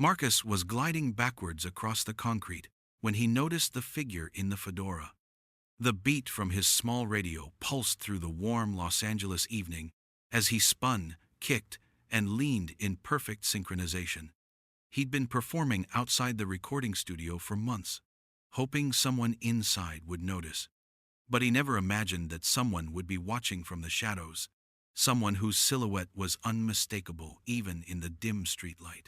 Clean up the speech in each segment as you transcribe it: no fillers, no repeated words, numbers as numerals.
Marcus was gliding backwards across the concrete when he noticed the figure in the fedora. The beat from his small radio pulsed through the warm Los Angeles evening as he spun, kicked, and leaned in perfect synchronization. He'd been performing outside the recording studio for months, hoping someone inside would notice. But he never imagined that someone would be watching from the shadows, someone whose silhouette was unmistakable even in the dim streetlight.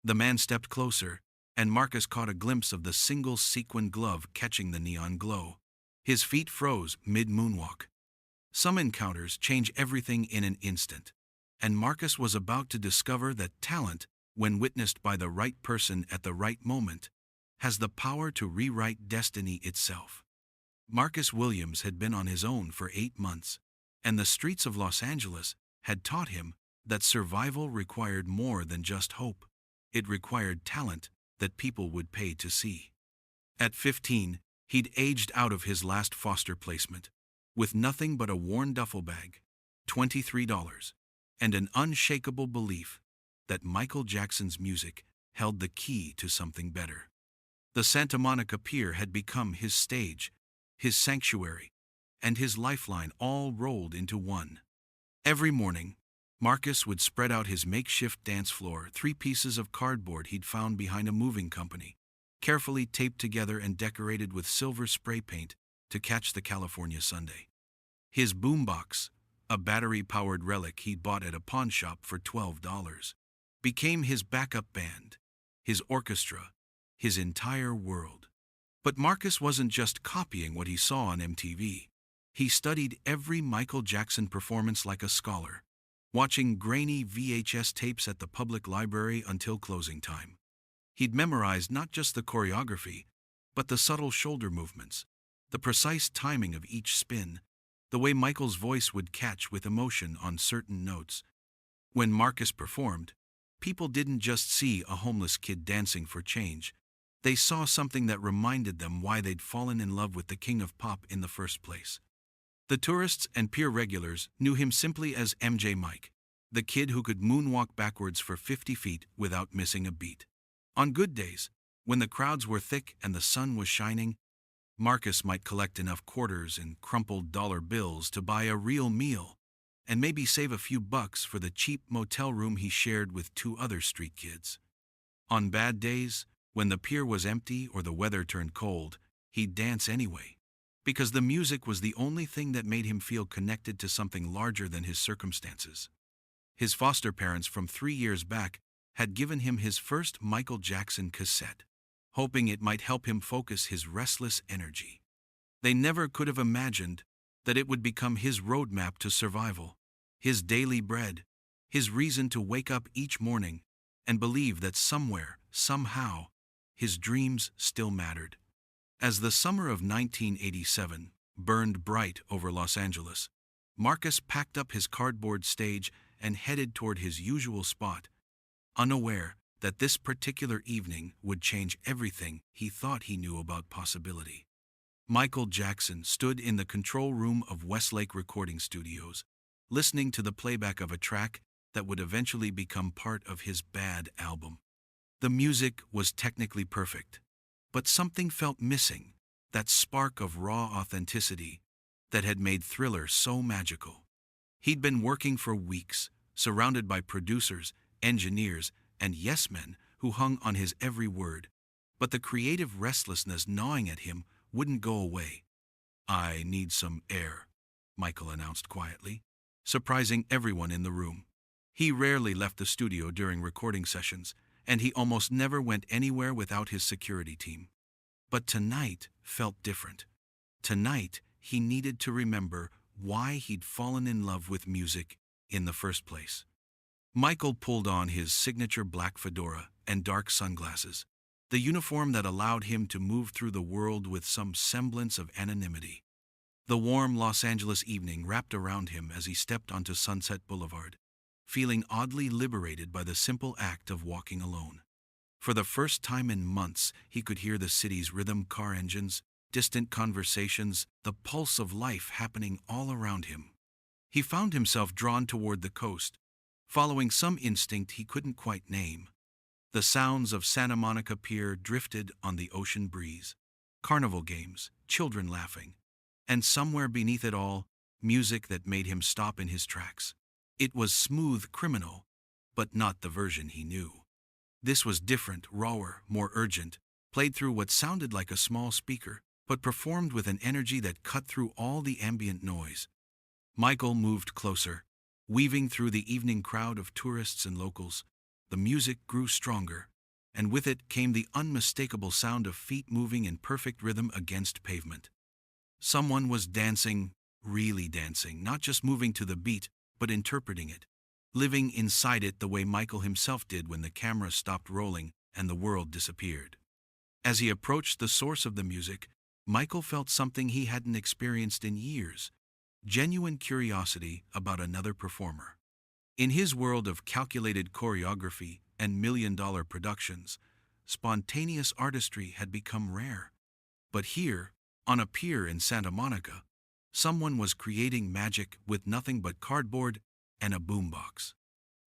The man stepped closer, and Marcus caught a glimpse of the single sequin glove catching the neon glow. His feet froze mid-moonwalk. Some encounters change everything in an instant, and Marcus was about to discover that talent, when witnessed by the right person at the right moment, has the power to rewrite destiny itself. Marcus Williams had been on his own for 8 months, and the streets of Los Angeles had taught him that survival required more than just hope. It required talent that people would pay to see. At 15, he'd aged out of his last foster placement, with nothing but a worn duffel bag, $23, and an unshakable belief that Michael Jackson's music held the key to something better. The Santa Monica Pier had become his stage, his sanctuary, and his lifeline all rolled into one. Every morning, Marcus would spread out his makeshift dance floor, 3 pieces of cardboard he'd found behind a moving company, carefully taped together and decorated with silver spray paint to catch the California Sunday. His boombox, a battery-powered relic he'd bought at a pawn shop for $12, became his backup band, his orchestra, his entire world. But Marcus wasn't just copying what he saw on MTV. He studied every Michael Jackson performance like a scholar, watching grainy VHS tapes at the public library until closing time. He'd memorized not just the choreography, but the subtle shoulder movements, the precise timing of each spin, the way Michael's voice would catch with emotion on certain notes. When Marcus performed, people didn't just see a homeless kid dancing for change. They saw something that reminded them why they'd fallen in love with the king of pop in the first place. The tourists and pier regulars knew him simply as MJ Mike, the kid who could moonwalk backwards for 50 feet without missing a beat. On good days, when the crowds were thick and the sun was shining, Marcus might collect enough quarters and crumpled dollar bills to buy a real meal, and maybe save a few bucks for the cheap motel room he shared with 2 other street kids. On bad days, when the pier was empty or the weather turned cold, he'd dance anyway, because the music was the only thing that made him feel connected to something larger than his circumstances. His foster parents from 3 years back had given him his first Michael Jackson cassette, hoping it might help him focus his restless energy. They never could have imagined that it would become his roadmap to survival, his daily bread, his reason to wake up each morning and believe that somewhere, somehow, his dreams still mattered. As the summer of 1987 burned bright over Los Angeles, Marcus packed up his cardboard stage and headed toward his usual spot, unaware that this particular evening would change everything he thought he knew about possibility. Michael Jackson stood in the control room of Westlake Recording Studios, listening to the playback of a track that would eventually become part of his Bad album. The music was technically perfect, but something felt missing, that spark of raw authenticity that had made Thriller so magical. He'd been working for weeks, surrounded by producers, engineers, and yes-men who hung on his every word, but the creative restlessness gnawing at him wouldn't go away. "I need some air," Michael announced quietly, surprising everyone in the room. He rarely left the studio during recording sessions, and he almost never went anywhere without his security team. But tonight felt different. Tonight, he needed to remember why he'd fallen in love with music in the first place. Michael pulled on his signature black fedora and dark sunglasses, the uniform that allowed him to move through the world with some semblance of anonymity. The warm Los Angeles evening wrapped around him as he stepped onto Sunset Boulevard, feeling oddly liberated by the simple act of walking alone. For the first time in months, he could hear the city's rhythm, car engines, distant conversations, the pulse of life happening all around him. He found himself drawn toward the coast, following some instinct he couldn't quite name. The sounds of Santa Monica Pier drifted on the ocean breeze. Carnival games, children laughing, and somewhere beneath it all, music that made him stop in his tracks. It was smooth criminal, but not the version he knew. This was different, rawer, more urgent, played through what sounded like a small speaker, but performed with an energy that cut through all the ambient noise. Michael moved closer, weaving through the evening crowd of tourists and locals. The music grew stronger, and with it came the unmistakable sound of feet moving in perfect rhythm against pavement. Someone was dancing, really dancing, not just moving to the beat, but interpreting it, living inside it the way Michael himself did when the camera stopped rolling and the world disappeared. As he approached the source of the music, Michael felt something he hadn't experienced in years: genuine curiosity about another performer. In his world of calculated choreography and million-dollar productions, spontaneous artistry had become rare. But here, on a pier in Santa Monica, someone was creating magic with nothing but cardboard and a boombox.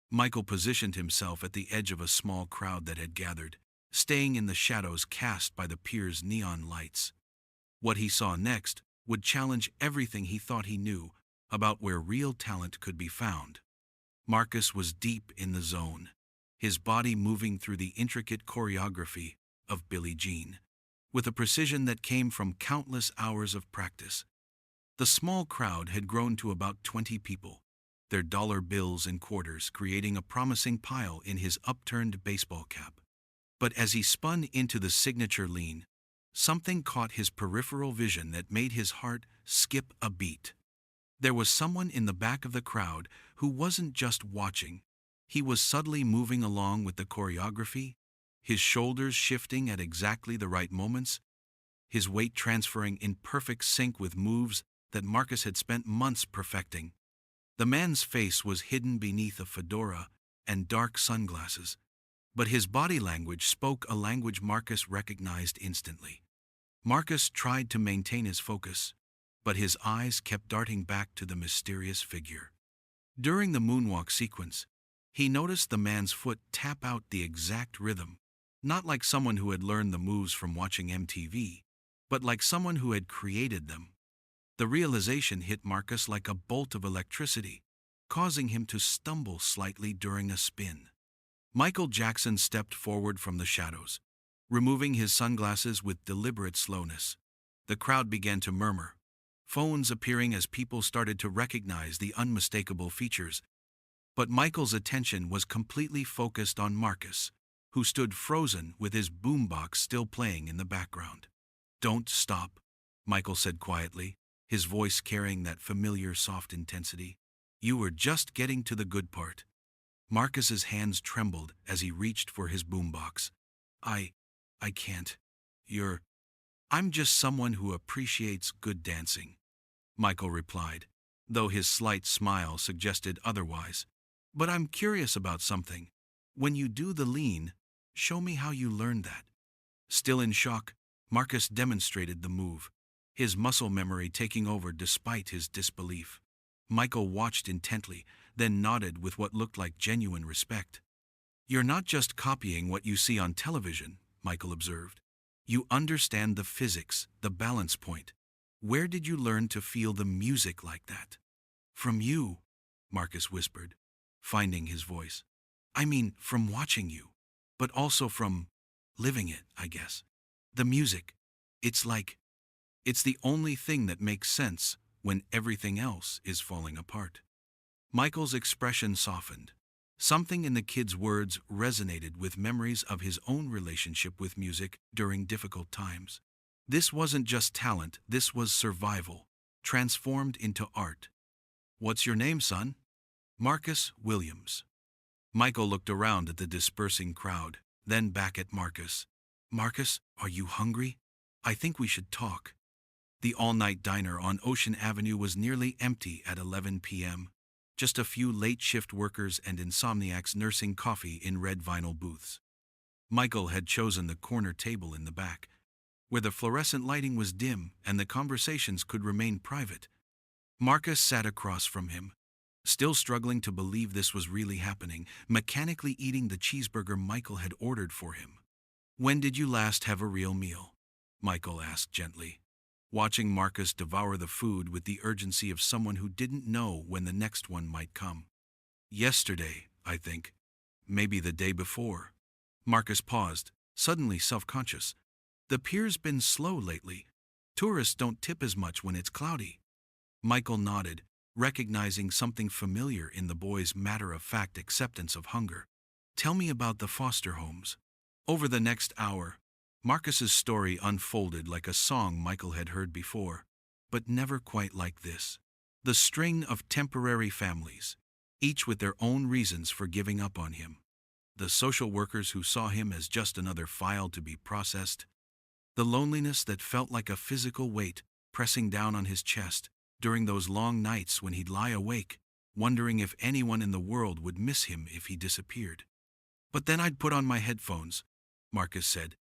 Michael positioned himself at the edge of a small crowd that had gathered, staying in the shadows cast by the pier's neon lights. What he saw next would challenge everything he thought he knew about where real talent could be found. Marcus was deep in the zone, his body moving through the intricate choreography of Billie Jean, with a precision that came from countless hours of practice. The small crowd had grown to about 20 people, their dollar bills and quarters creating a promising pile in his upturned baseball cap. But as he spun into the signature lean, something caught his peripheral vision that made his heart skip a beat. There was someone in the back of the crowd who wasn't just watching. He was subtly moving along with the choreography, his shoulders shifting at exactly the right moments, his weight transferring in perfect sync with moves that Marcus had spent months perfecting. The man's face was hidden beneath a fedora and dark sunglasses, but his body language spoke a language Marcus recognized instantly. Marcus tried to maintain his focus, but his eyes kept darting back to the mysterious figure. During the moonwalk sequence, he noticed the man's foot tap out the exact rhythm, not like someone who had learned the moves from watching MTV, but like someone who had created them. The realization hit Marcus like a bolt of electricity, causing him to stumble slightly during a spin. Michael Jackson stepped forward from the shadows, removing his sunglasses with deliberate slowness. The crowd began to murmur, phones appearing as people started to recognize the unmistakable features. But Michael's attention was completely focused on Marcus, who stood frozen with his boombox still playing in the background. "Don't stop," Michael said quietly, his voice carrying that familiar soft intensity. "You were just getting to the good part." Marcus's hands trembled as he reached for his boombox. I can't. I'm just someone who appreciates good dancing," Michael replied, though his slight smile suggested otherwise. "But I'm curious about something. When you do the lean, show me how you learned that." Still in shock, Marcus demonstrated the move, his muscle memory taking over despite his disbelief. Michael watched intently, then nodded with what looked like genuine respect. "You're not just copying what you see on television," Michael observed. "You understand the physics, the balance point. Where did you learn to feel the music like that?" "From you," Marcus whispered, finding his voice. "I mean, from watching you, but also from living it, I guess. The music, it's the only thing that makes sense when everything else is falling apart." Michael's expression softened. Something in the kid's words resonated with memories of his own relationship with music during difficult times. This wasn't just talent, this was survival, transformed into art. "What's your name, son?" "Marcus Williams." Michael looked around at the dispersing crowd, then back at Marcus. "Marcus, are you hungry? I think we should talk." The all-night diner on Ocean Avenue was nearly empty at 11 p.m., just a few late-shift workers and insomniacs nursing coffee in red vinyl booths. Michael had chosen the corner table in the back, where the fluorescent lighting was dim and the conversations could remain private. Marcus sat across from him, Still struggling to believe this was really happening, mechanically eating the cheeseburger Michael had ordered for him. "When did you last have a real meal?" Michael asked gently, watching Marcus devour the food with the urgency of someone who didn't know when the next one might come. "Yesterday, I think. Maybe the day before." Marcus paused, suddenly self-conscious. "The pier's been slow lately. Tourists don't tip as much when it's cloudy." Michael nodded, recognizing something familiar in the boy's matter-of-fact acceptance of hunger. "Tell me about the foster homes." Over the next hour, Marcus's story unfolded like a song Michael had heard before, but never quite like this. The string of temporary families, each with their own reasons for giving up on him. The social workers who saw him as just another file to be processed. The loneliness that felt like a physical weight pressing down on his chest during those long nights when he'd lie awake, wondering if anyone in the world would miss him if he disappeared. "But then I'd put on my headphones," Marcus said,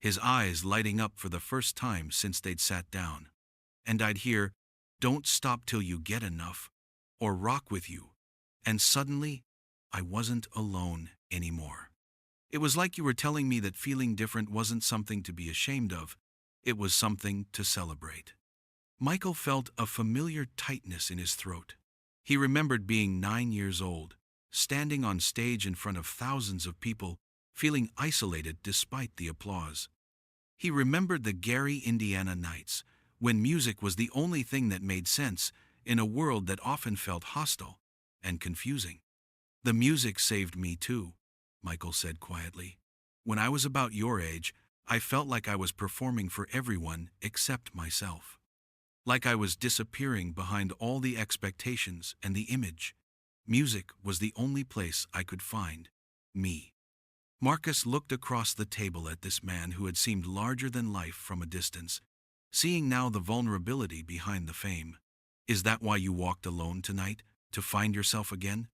his eyes lighting up for the first time since they'd sat down. "And I'd hear, 'Don't stop till you get enough,' or 'Rock with you.' And suddenly, I wasn't alone anymore. It was like you were telling me that feeling different wasn't something to be ashamed of, it was something to celebrate." Michael felt a familiar tightness in his throat. He remembered being 9 years old, standing on stage in front of thousands of people, feeling isolated despite the applause. He remembered the Gary, Indiana nights, when music was the only thing that made sense in a world that often felt hostile and confusing. "The music saved me too," Michael said quietly. "When I was about your age, I felt like I was performing for everyone except myself. Like I was disappearing behind all the expectations and the image. Music was the only place I could find me." Marcus looked across the table at this man who had seemed larger than life from a distance, seeing now the vulnerability behind the fame. "Is that why you walked alone tonight, to find yourself again?"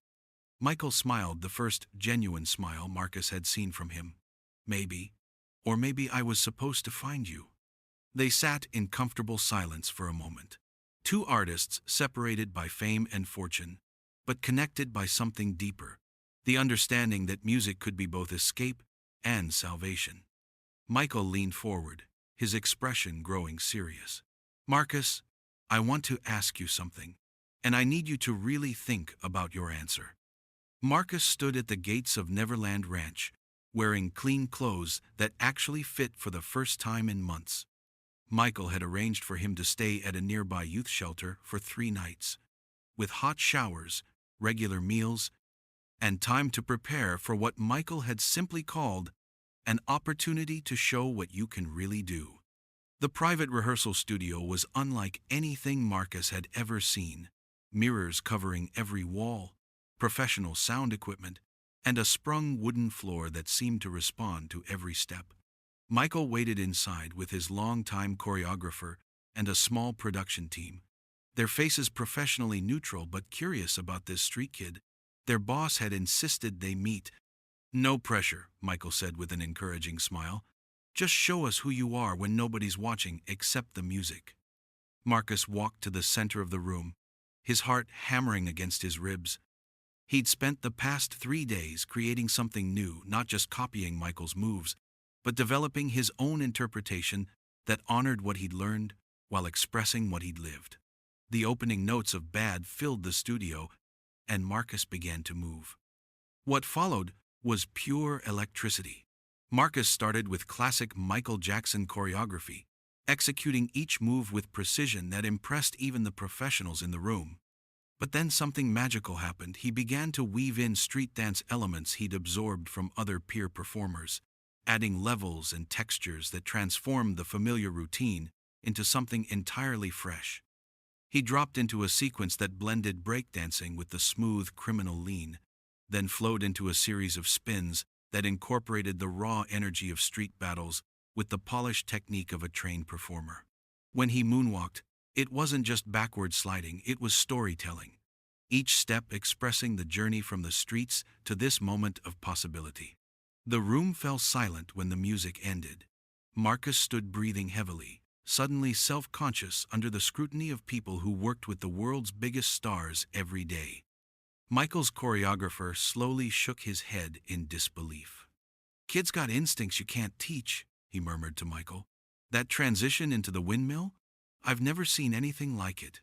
Michael smiled, the first genuine smile Marcus had seen from him. "Maybe. Or maybe I was supposed to find you." They sat in comfortable silence for a moment. Two artists separated by fame and fortune, but connected by something deeper. The understanding that music could be both escape and salvation. Michael leaned forward, his expression growing serious. "Marcus, I want to ask you something, and I need you to really think about your answer." Marcus stood at the gates of Neverland Ranch, wearing clean clothes that actually fit for the first time in months. Michael had arranged for him to stay at a nearby youth shelter for 3 nights, with hot showers, regular meals, and time to prepare for what Michael had simply called an opportunity to show what you can really do. The private rehearsal studio was unlike anything Marcus had ever seen. Mirrors covering every wall, professional sound equipment, and a sprung wooden floor that seemed to respond to every step. Michael waited inside with his longtime choreographer and a small production team, their faces professionally neutral but curious about this street kid. Their boss had insisted they meet. "No pressure," Michael said with an encouraging smile. "Just show us who you are when nobody's watching except the music." Marcus walked to the center of the room, his heart hammering against his ribs. He'd spent the past 3 days creating something new, not just copying Michael's moves, but developing his own interpretation that honored what he'd learned while expressing what he'd lived. The opening notes of Bad filled the studio, and Marcus began to move. What followed was pure electricity. Marcus started with classic Michael Jackson choreography, executing each move with precision that impressed even the professionals in the room. But then something magical happened. He began to weave in street dance elements he'd absorbed from other peer performers, adding levels and textures that transformed the familiar routine into something entirely fresh. He dropped into a sequence that blended breakdancing with the smooth criminal lean, then flowed into a series of spins that incorporated the raw energy of street battles with the polished technique of a trained performer. When he moonwalked, it wasn't just backward sliding, it was storytelling, each step expressing the journey from the streets to this moment of possibility. The room fell silent when the music ended. Marcus stood breathing heavily, suddenly self-conscious under the scrutiny of people who worked with the world's biggest stars every day. Michael's choreographer slowly shook his head in disbelief. Kids got instincts you can't teach, he murmured to Michael. That transition into the windmill? I've never seen anything like it.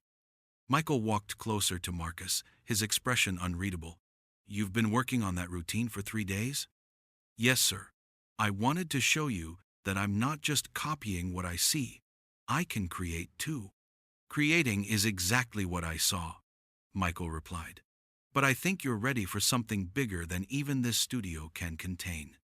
Michael walked closer to Marcus, his expression unreadable. You've been working on that routine for 3 days? Yes, sir. I wanted to show you that I'm not just copying what I see. I can create too. Creating is exactly what I saw, Michael replied. But I think you're ready for something bigger than even this studio can contain.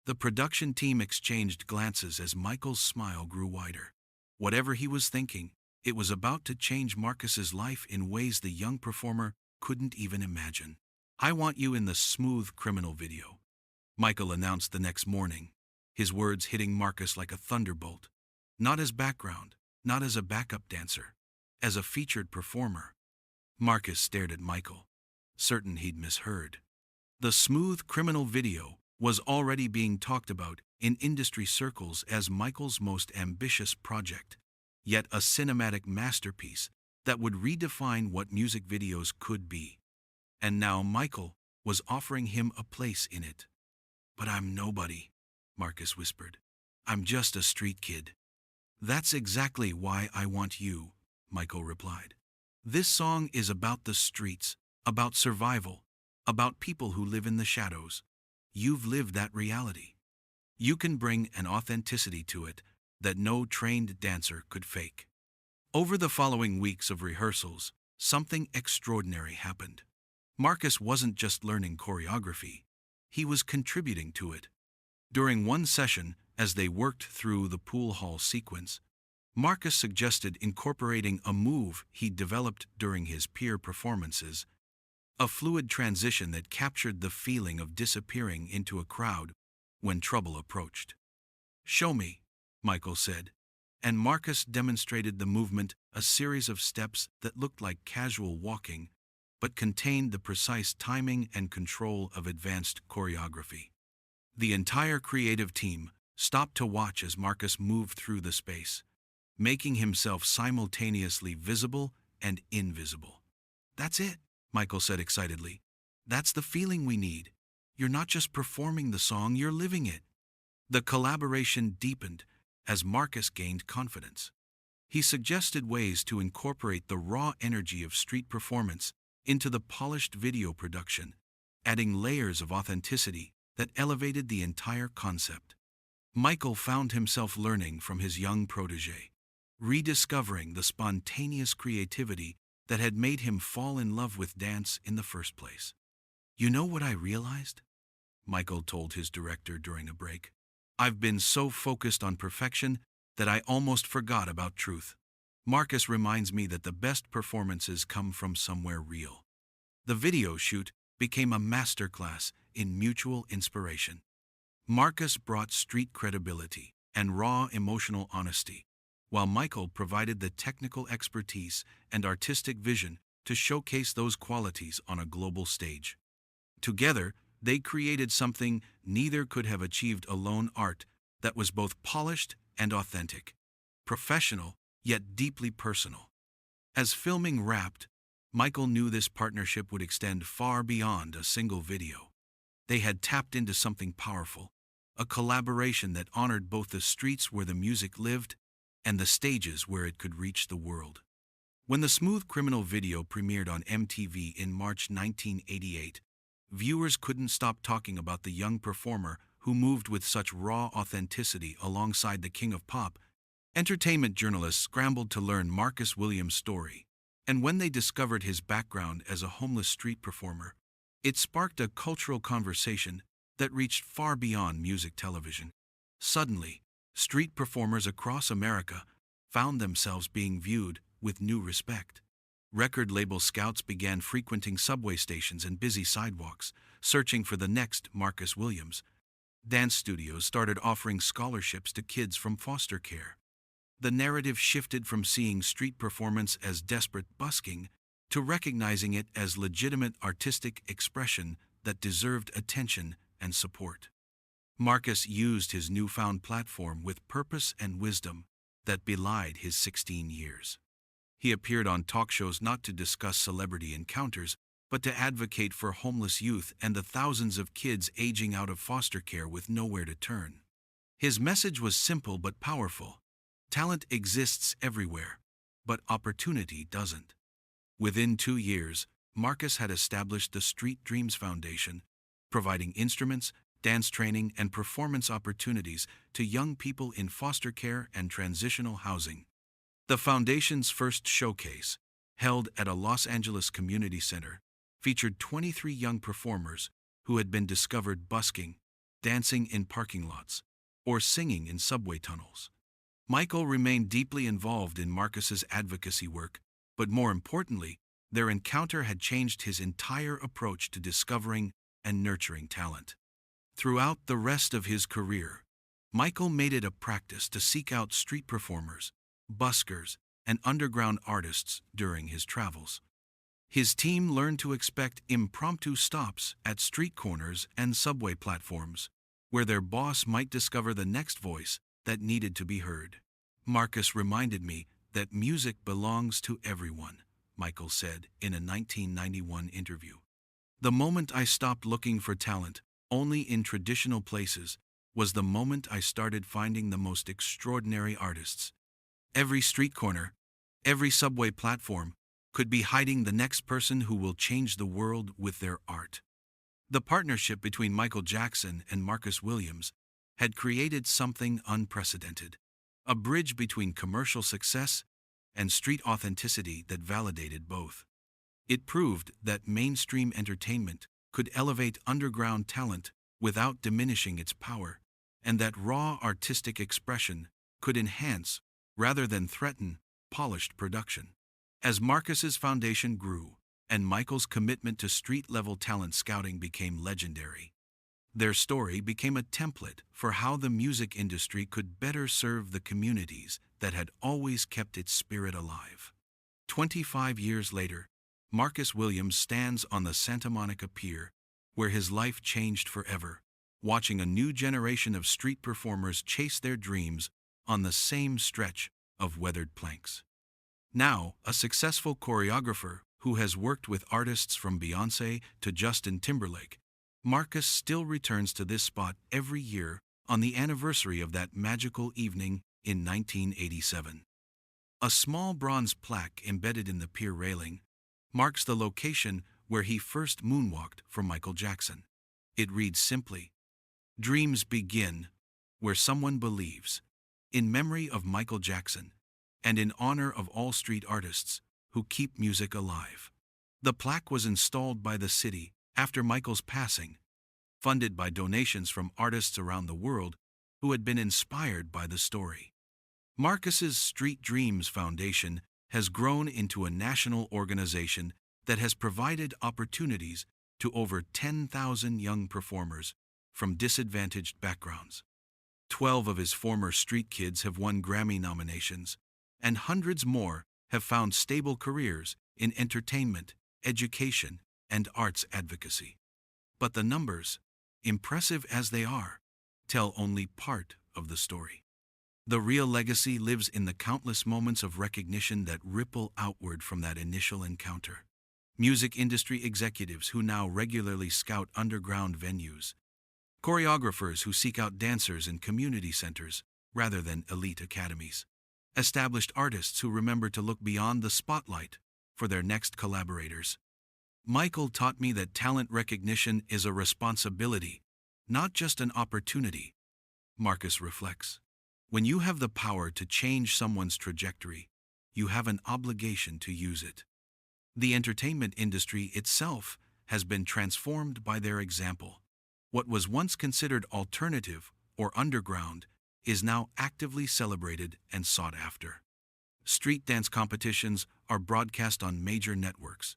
The production team exchanged glances as Michael's smile grew wider. Whatever he was thinking, it was about to change Marcus's life in ways the young performer couldn't even imagine. I want you in the Smooth Criminal video, Michael announced the next morning, his words hitting Marcus like a thunderbolt. Not as background, not as a backup dancer, as a featured performer. Marcus stared at Michael, certain he'd misheard. The Smooth Criminal video was already being talked about in industry circles as Michael's most ambitious project, yet a cinematic masterpiece that would redefine what music videos could be. And now Michael was offering him a place in it. But I'm nobody, Marcus whispered. I'm just a street kid. That's exactly why I want you, Michael replied. This song is about the streets, about survival, about people who live in the shadows. You've lived that reality. You can bring an authenticity to it that no trained dancer could fake. Over the following weeks of rehearsals, something extraordinary happened. Marcus wasn't just learning choreography, he was contributing to it. During one session, as they worked through the pool hall sequence, Marcus suggested incorporating a move he'd developed during his peer performances, a fluid transition that captured the feeling of disappearing into a crowd when trouble approached. Show me, Michael said, and Marcus demonstrated the movement, a series of steps that looked like casual walking, but contained the precise timing and control of advanced choreography. The entire creative team stopped to watch as Marcus moved through the space, making himself simultaneously visible and invisible. That's it, Michael said excitedly. That's the feeling we need. You're not just performing the song, you're living it. The collaboration deepened as Marcus gained confidence. He suggested ways to incorporate the raw energy of street performance into the polished video production, adding layers of authenticity that elevated the entire concept. Michael found himself learning from his young protege, rediscovering the spontaneous creativity that had made him fall in love with dance in the first place. You know what I realized? Michael told his director during a break. I've been so focused on perfection that I almost forgot about truth. Marcus reminds me that the best performances come from somewhere real. The video shoot became a masterclass in mutual inspiration. Marcus brought street credibility and raw emotional honesty, while Michael provided the technical expertise and artistic vision to showcase those qualities on a global stage. Together, they created something neither could have achieved alone: art that was both polished and authentic, professional yet deeply personal. As filming wrapped, Michael knew this partnership would extend far beyond a single video. They had tapped into something powerful, a collaboration that honored both the streets where the music lived and the stages where it could reach the world. When the Smooth Criminal video premiered on MTV in March 1988, viewers couldn't stop talking about the young performer who moved with such raw authenticity alongside the king of pop. Entertainment journalists scrambled to learn Marcus Williams' story, and when they discovered his background as a homeless street performer, it sparked a cultural conversation that reached far beyond music television. Suddenly, street performers across America found themselves being viewed with new respect. Record label scouts began frequenting subway stations and busy sidewalks, searching for the next Marcus Williams. Dance studios started offering scholarships to kids from foster care. The narrative shifted from seeing street performance as desperate busking to recognizing it as legitimate artistic expression that deserved attention and support. Marcus used his newfound platform with purpose and wisdom that belied his 16 years. He appeared on talk shows not to discuss celebrity encounters, but to advocate for homeless youth and the thousands of kids aging out of foster care with nowhere to turn. His message was simple but powerful. Talent exists everywhere, but opportunity doesn't. Within 2 years, Marcus had established the Street Dreams Foundation, providing instruments, dance training, and performance opportunities to young people in foster care and transitional housing. The foundation's first showcase, held at a Los Angeles community center, featured 23 young performers who had been discovered busking, dancing in parking lots, or singing in subway tunnels. Michael remained deeply involved in Marcus's advocacy work, but more importantly, their encounter had changed his entire approach to discovering and nurturing talent. Throughout the rest of his career, Michael made it a practice to seek out street performers, buskers, and underground artists during his travels. His team learned to expect impromptu stops at street corners and subway platforms, where their boss might discover the next voice that needed to be heard. Marcus reminded me that music belongs to everyone, Michael said in a 1991 interview. The moment I stopped looking for talent only in traditional places was the moment I started finding the most extraordinary artists. Every street corner, every subway platform could be hiding the next person who will change the world with their art. The partnership between Michael Jackson and Marcus Williams had created something unprecedented, a bridge between commercial success and street authenticity that validated both. It proved that mainstream entertainment could elevate underground talent without diminishing its power, and that raw artistic expression could enhance, rather than threaten, polished production. As Marcus's foundation grew, and Michael's commitment to street-level talent scouting became legendary, their story became a template for how the music industry could better serve the communities that had always kept its spirit alive. 25 years later, Marcus Williams stands on the Santa Monica Pier, where his life changed forever, watching a new generation of street performers chase their dreams on the same stretch of weathered planks. Now, a successful choreographer who has worked with artists from Beyoncé to Justin Timberlake, Marcus still returns to this spot every year on the anniversary of that magical evening in 1987. A small bronze plaque embedded in the pier railing marks the location where he first moonwalked for Michael Jackson. It reads simply, "Dreams begin where someone believes, in memory of Michael Jackson, and in honor of all street artists who keep music alive." The plaque was installed by the city after Michael's passing, funded by donations from artists around the world who had been inspired by the story. Marcus's Street Dreams Foundation has grown into a national organization that has provided opportunities to over 10,000 young performers from disadvantaged backgrounds. 12 of his former street kids have won Grammy nominations, and hundreds more have found stable careers in entertainment, education, and arts advocacy. But the numbers, impressive as they are, tell only part of the story. The real legacy lives in the countless moments of recognition that ripple outward from that initial encounter. Music industry executives who now regularly scout underground venues, choreographers who seek out dancers in community centers rather than elite academies, established artists who remember to look beyond the spotlight for their next collaborators. Michael taught me that talent recognition is a responsibility, not just an opportunity. Marcus reflects. When you have the power to change someone's trajectory, you have an obligation to use it. The entertainment industry itself has been transformed by their example. What was once considered alternative or underground is now actively celebrated and sought after. Street dance competitions are broadcast on major networks.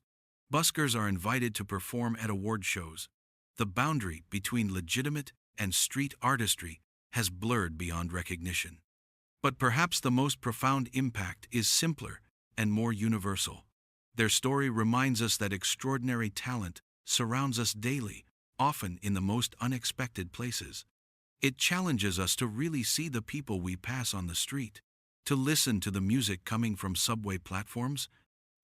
Buskers are invited to perform at award shows. The boundary between legitimate and street artistry has blurred beyond recognition. But perhaps the most profound impact is simpler and more universal. Their story reminds us that extraordinary talent surrounds us daily, often in the most unexpected places. It challenges us to really see the people we pass on the street, to listen to the music coming from subway platforms,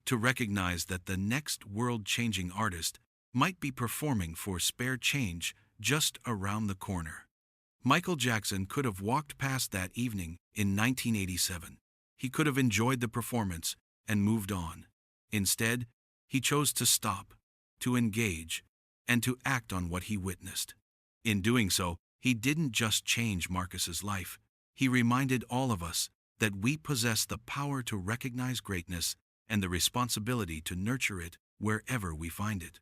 to recognize that the next world-changing artist might be performing for spare change just around the corner. Michael Jackson could have walked past that evening in 1987. He could have enjoyed the performance and moved on. Instead, he chose to stop, to engage, and to act on what he witnessed. In doing so, he didn't just change Marcus's life, he reminded all of us that we possess the power to recognize greatness and the responsibility to nurture it wherever we find it.